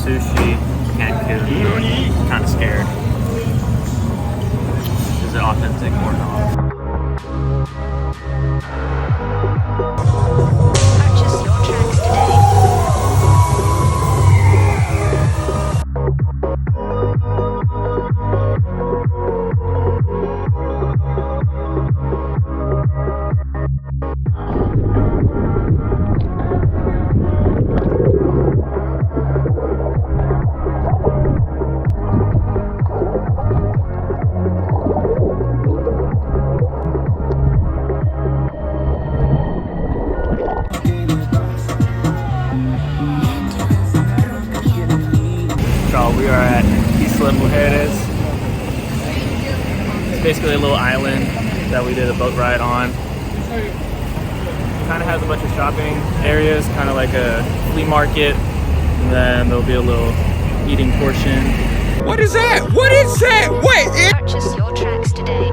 Sushi, Cancun. Kind of scared. Is it authentic or not? Purchase your tracks today. We are at Isla Mujeres. It's basically a little island that we did a boat ride on. Kind of has a bunch of shopping areas, kind of like a flea market. And then there'll be a little eating portion. What is that? What is that? Wait! Purchase your tracks today.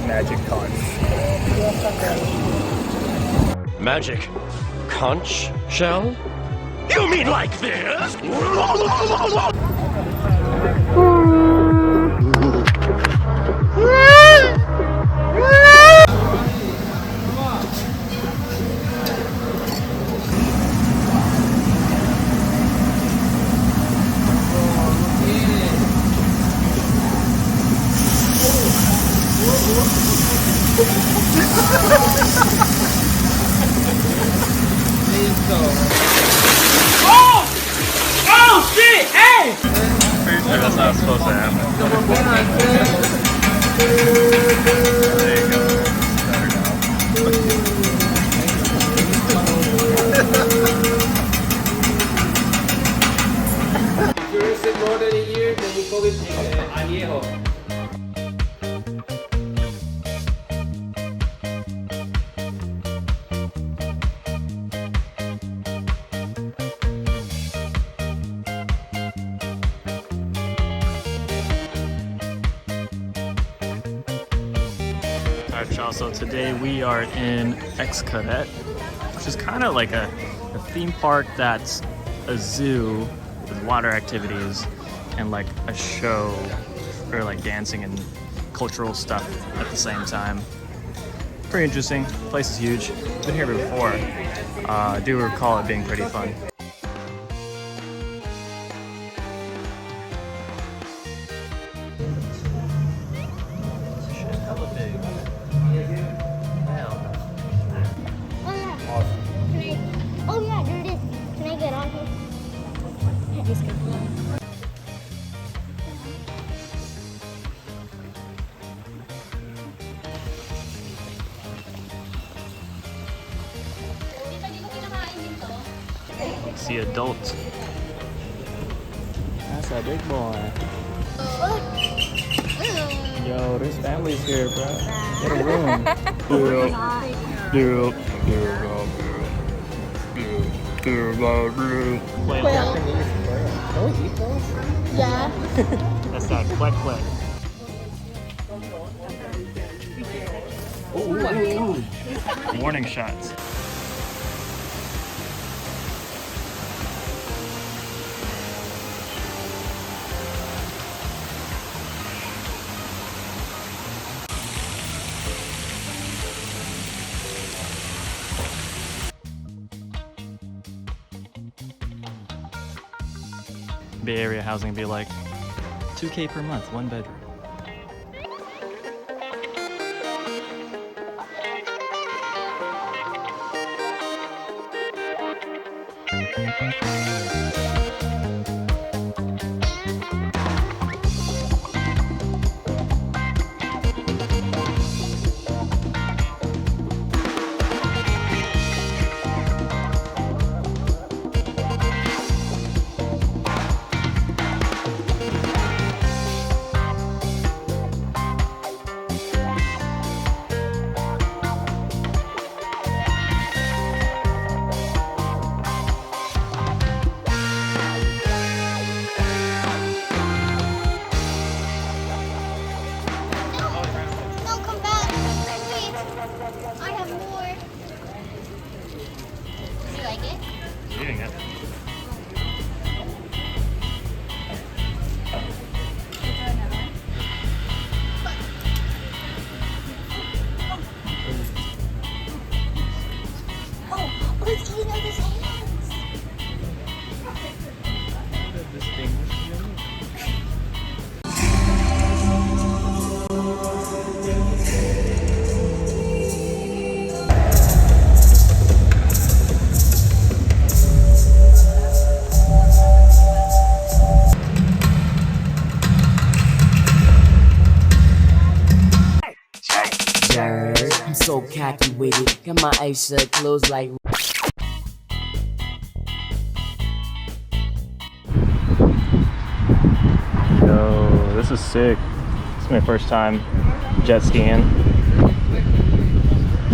Magic conch. Magic conch shell? You mean like this? Oh shit! Hey! Pretty sure that's not supposed to happen. There you go. If you rinse it more than a year, then we call it añejo. Alright, y'all, so today we are in XCARET, which is kind of like a theme park that's a zoo with water activities and like a show or like dancing and cultural stuff at the same time. Pretty interesting. The place is huge. Been here before. I do recall it being pretty fun. Shit, hella big. Oh yeah, there it is. Can I get on here? Yeah, just go. See adults. That's a big boy. Yo, there's families here, bro. Get a room. Wait, Yeah. that's that quack quack. Ooh. Warning shots. Bay Area housing would be like $2K per month, one bedroom. shirt. I'm so cocky with it. Got my eyes shut, closed like. Yo, this is sick. This is my first time jet skiing.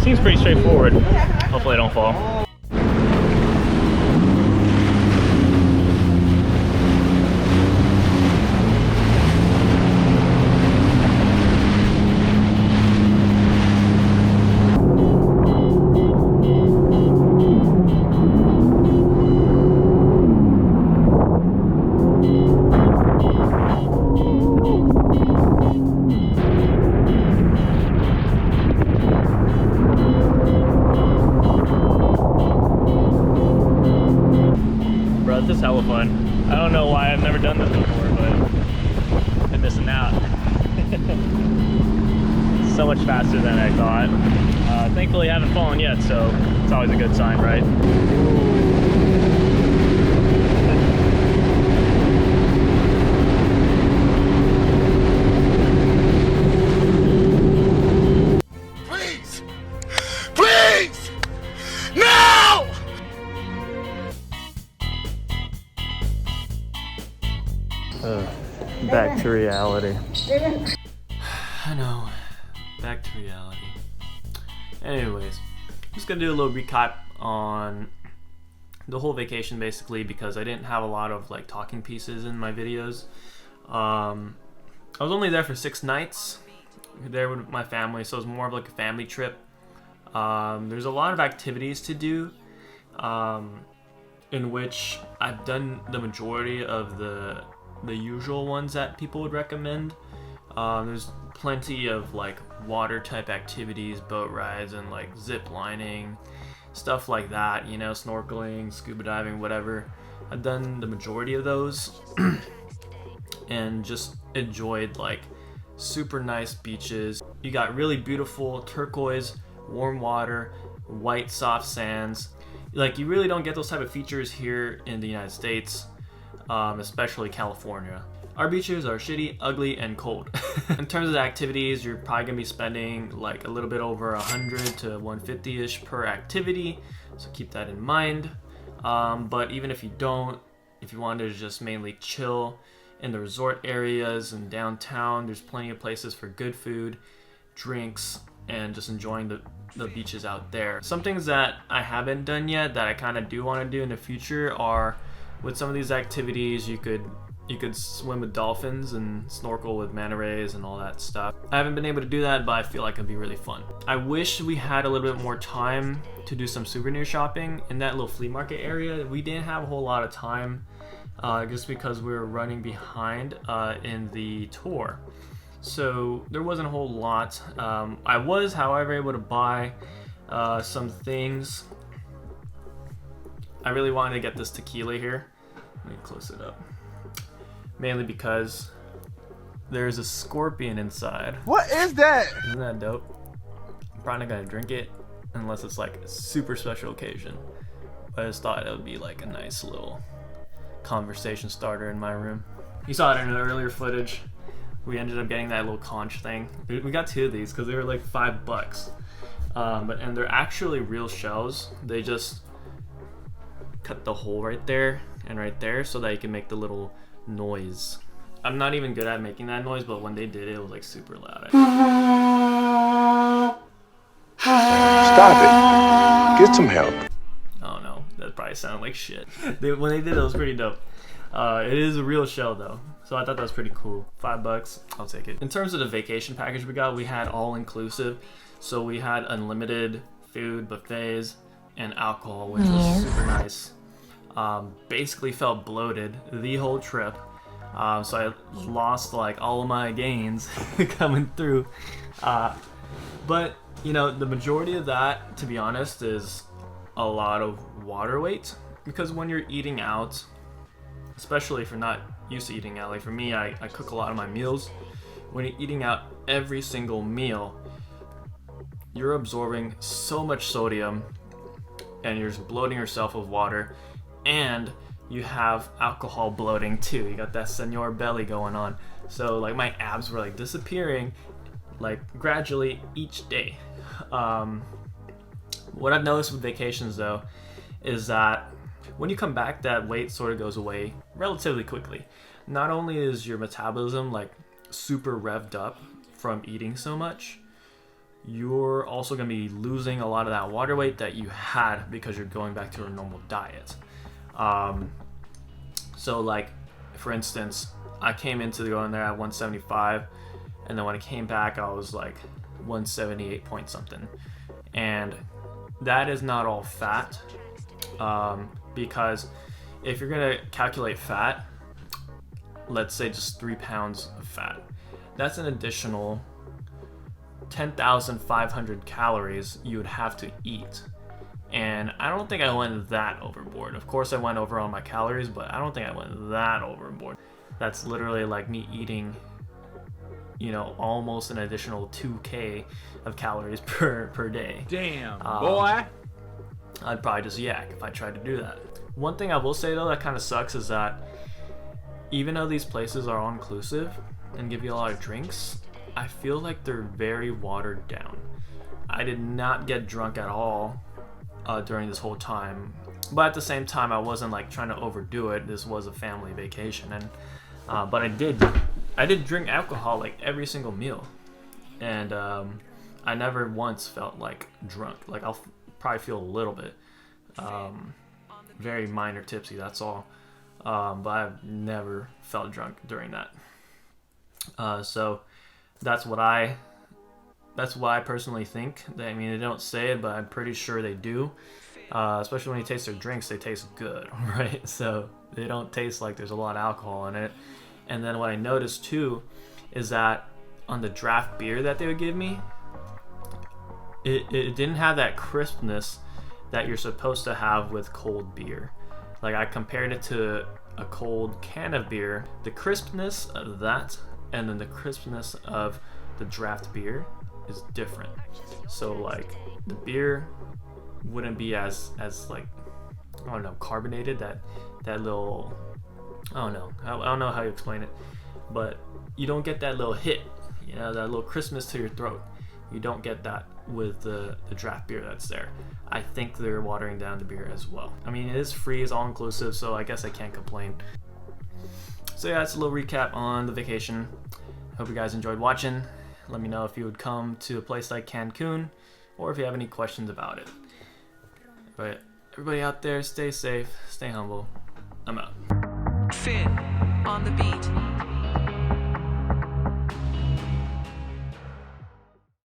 Seems pretty straightforward. Hopefully I don't fall. This is hella fun. I don't know why I've never done this before, but I'm missing out. So much faster than I thought. Thankfully I haven't fallen yet, so it's always a good sign, right? Please! Please! No! Back to reality. I know. Back to reality. Anyways, I'm just gonna do a little recap on the whole vacation basically because I didn't have a lot of like talking pieces in my videos. I was only there for 6 nights. There with my family, so it was more of like a family trip. There's a lot of activities to do, in which I've done the majority of the usual ones that people would recommend. There's plenty of like water type activities, boat rides, and like zip lining, stuff like that, you know, snorkeling, scuba diving, whatever. I've done the majority of those and just enjoyed like super nice beaches. You got really beautiful turquoise, warm water, white soft sands. Like you really don't get those type of features here in the United States. Especially California. Our beaches are shitty, ugly, and cold. In terms of the activities, you're probably gonna be spending like a little bit over 100 to 150-ish per activity, so keep that in mind. But even if you don't, if you wanted to just mainly chill in the resort areas and downtown, there's plenty of places for good food, drinks, and just enjoying the beaches out there. Some things that I haven't done yet that I kind of do want to do in the future are, with some of these activities, you could swim with dolphins and snorkel with manta rays and all that stuff. I haven't been able to do that, but I feel like it'd be really fun. I wish we had a little bit more time to do some souvenir shopping in that little flea market area. We didn't have a whole lot of time just because we were running behind in the tour. So there wasn't a whole lot. I was, however, able to buy some things. I really wanted to get this tequila here. Let me close it up. Mainly because there's a scorpion inside. What is that? Isn't that dope? I'm probably not gonna drink it unless it's like a super special occasion. But I just thought it would be like a nice little conversation starter in my room. You saw it in the earlier footage. We ended up getting that little conch thing. We got 2 of these because they were like $5. And they're actually real shells. They just cut the hole right there and right there so that you can make the little noise. I'm not even good at making that noise, but when they did it, it was like super loud. Stop it. Get some help. Oh no, that probably sounded like shit. When they did it, it was pretty dope. It is a real shell though, so I thought that was pretty cool. $5, I'll take it. In terms of the vacation package we had all inclusive. So we had unlimited food, buffets, and alcohol, which was super nice. Basically felt bloated the whole trip. So I lost like all of my gains coming through. But you know, the majority of that, to be honest, is a lot of water weight. Because when you're eating out, especially if you're not used to eating out, like for me, I cook a lot of my meals. When you're eating out every single meal, you're absorbing so much sodium and you're just bloating yourself with water, and you have alcohol bloating too. You got that senor belly going on. So like my abs were like disappearing like gradually each day. What I've noticed with vacations though is that when you come back, that weight sort of goes away relatively quickly. Not only is your metabolism like super revved up from eating so much, you're also going to be losing a lot of that water weight that you had because you're going back to a normal diet. So like, for instance, I came into going there at 175, and then when I came back, I was like 178 point something. And that is not all fat, because if you're gonna calculate fat, let's say just 3 pounds of fat, that's an additional 10,500 calories you would have to eat. And I don't think I went that overboard. Of course I went over on my calories, but I don't think I went that overboard. That's literally like me eating, you know, almost an additional 2K of calories per day. Damn, boy. I'd probably just yak if I tried to do that. One thing I will say though that kind of sucks is that even though these places are all inclusive and give you a lot of drinks, I feel like they're very watered down. I did not get drunk at all during this whole time, but at the same time I wasn't like trying to overdo it. This was a family vacation, and but I did drink alcohol like every single meal, and I never once felt like drunk. Like I'll probably feel a little bit very minor tipsy, that's all, but I've never felt drunk during that. So that's what I personally think. I mean, they don't say it, but I'm pretty sure they do. Especially when you taste their drinks, they taste good, right? So they don't taste like there's a lot of alcohol in it. And then what I noticed too is that on the draft beer that they would give me, it didn't have that crispness that you're supposed to have with cold beer. Like I compared it to a cold can of beer, the crispness of that and then the crispness of the draft beer is different. So like the beer wouldn't be as like, I don't know, carbonated, that little, I don't know how you explain it, but you don't get that little hit, you know, that little crispness to your throat. You don't get that with the draft beer that's there. I think they're watering down the beer as well. I mean, it is free, it's all inclusive, so I guess I can't complain. So yeah, that's a little recap on the vacation. Hope you guys enjoyed watching. Let me know if you would come to a place like Cancun, or if you have any questions about it. But everybody out there, stay safe, stay humble. I'm out. Finn on the beat.